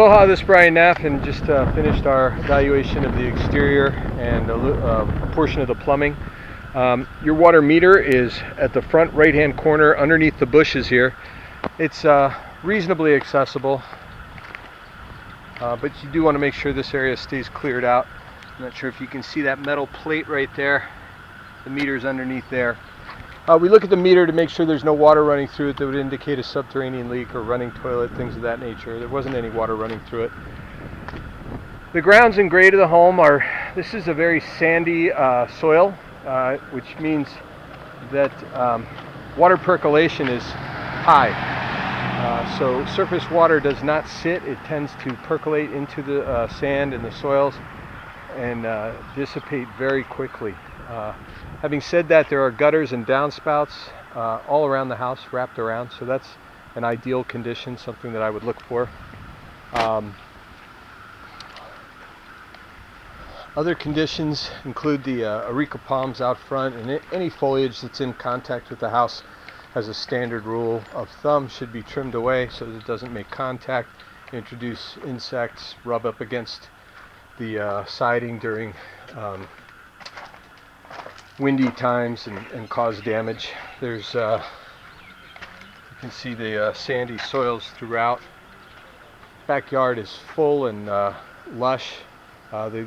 Aloha, this is Brian Knapp, and just finished our evaluation of the exterior and a portion of the plumbing. Your water meter is at the front right hand corner underneath the bushes here. It's reasonably accessible, but you do want to make sure this area stays cleared out. I'm not sure if you can see that metal plate right there. The meter's underneath there. We look at the meter to make sure there's no water running through it that would indicate a subterranean leak or running toilet, things of that nature. There wasn't any water running through it. The grounds and grade of the home this is a very sandy soil, which means that water percolation is high. So surface water does not sit, it tends to percolate into the sand and the soils and dissipate very quickly. Having said that, there are gutters and downspouts all around the house, wrapped around, so that's an ideal condition, something that I would look for. Other conditions include the areca palms out front, and any foliage that's in contact with the house, as a standard rule of thumb, should be trimmed away so that it doesn't make contact, introduce insects, rub up against the siding during windy times and cause damage. There's you can see the sandy soils throughout. Backyard is full and lush. The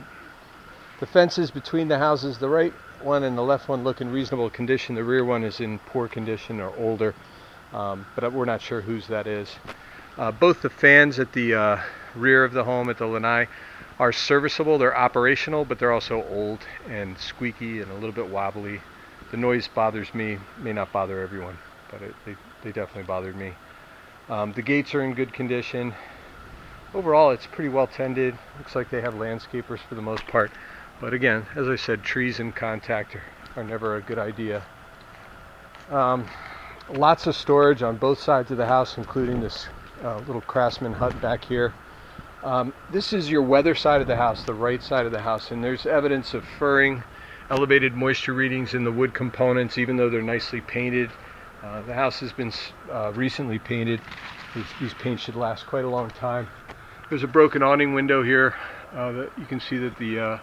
fences between the houses, the right one and the left one, look in reasonable condition. The rear one is in poor condition or older, but we're not sure whose that is. Both the fans at the rear of the home at the lanai are serviceable. They're operational, but they're also old and squeaky and a little bit wobbly. The noise bothers me, may not bother everyone, but they definitely bothered me. The gates are in good condition. Overall, it's pretty well tended. Looks like they have landscapers for the most part. But again, as I said, trees in contact are never a good idea. Lots of storage on both sides of the house, including this little craftsman hut back here. This is your weather side of the house, the right side of the house, and there's evidence of furring, elevated moisture readings in the wood components, even though they're nicely painted. The house has been recently painted. These paints should last quite a long time. There's a broken awning window here that you can see that the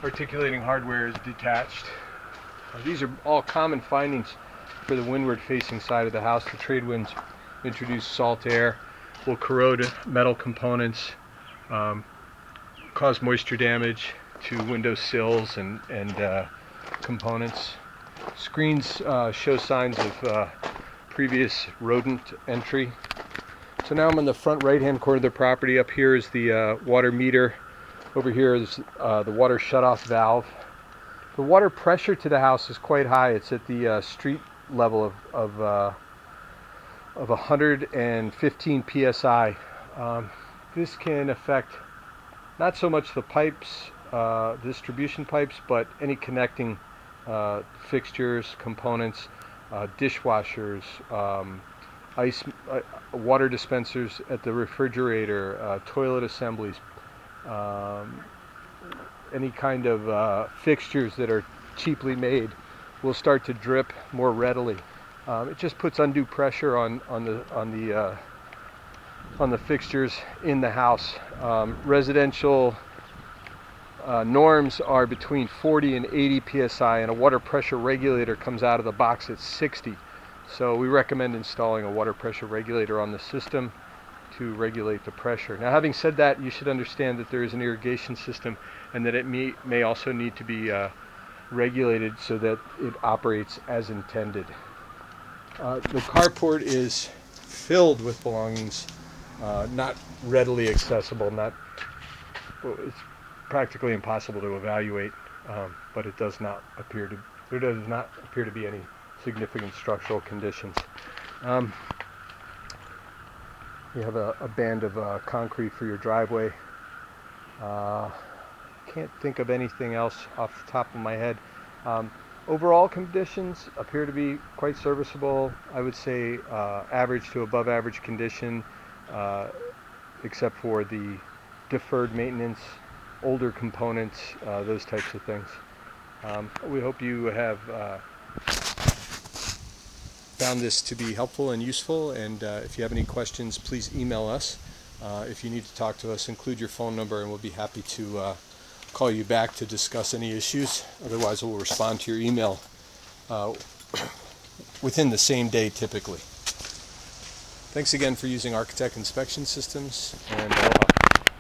articulating hardware is detached. These are all common findings for the windward facing side of the house. The trade winds introduce salt air, will corrode metal components, cause moisture damage to window sills and components. Screens show signs of previous rodent entry. So now I'm in the front right hand corner of the property. Up here is the water meter. Over here is the water shutoff valve. The water pressure to the house is quite high. It's at the street level of 115 psi. This can affect not so much the pipes, distribution pipes, but any connecting fixtures, components, dishwashers, water dispensers at the refrigerator, toilet assemblies, any kind of fixtures that are cheaply made will start to drip more readily. It just puts undue pressure on the fixtures in the house. Residential norms are between 40 and 80 psi, and a water pressure regulator comes out of the box at 60. So we recommend installing a water pressure regulator on the system to regulate the pressure. Now, having said that, you should understand that there is an irrigation system and that it may also need to be regulated so that it operates as intended. The carport is filled with belongings, not readily accessible. It's practically impossible to evaluate, but there does not appear to be any significant structural conditions. You have a band of concrete for your driveway. Can't think of anything else off the top of my head. Overall conditions appear to be quite serviceable. I would say average to above average condition, except for the deferred maintenance, older components, those types of things. We hope you have found this to be helpful and useful, and if you have any questions, please email us. If you need to talk to us, include your phone number and we'll be happy to call you back to discuss any issues. Otherwise, we'll respond to your email within the same day typically. Thanks again for using Architect Inspection Systems, and aloha.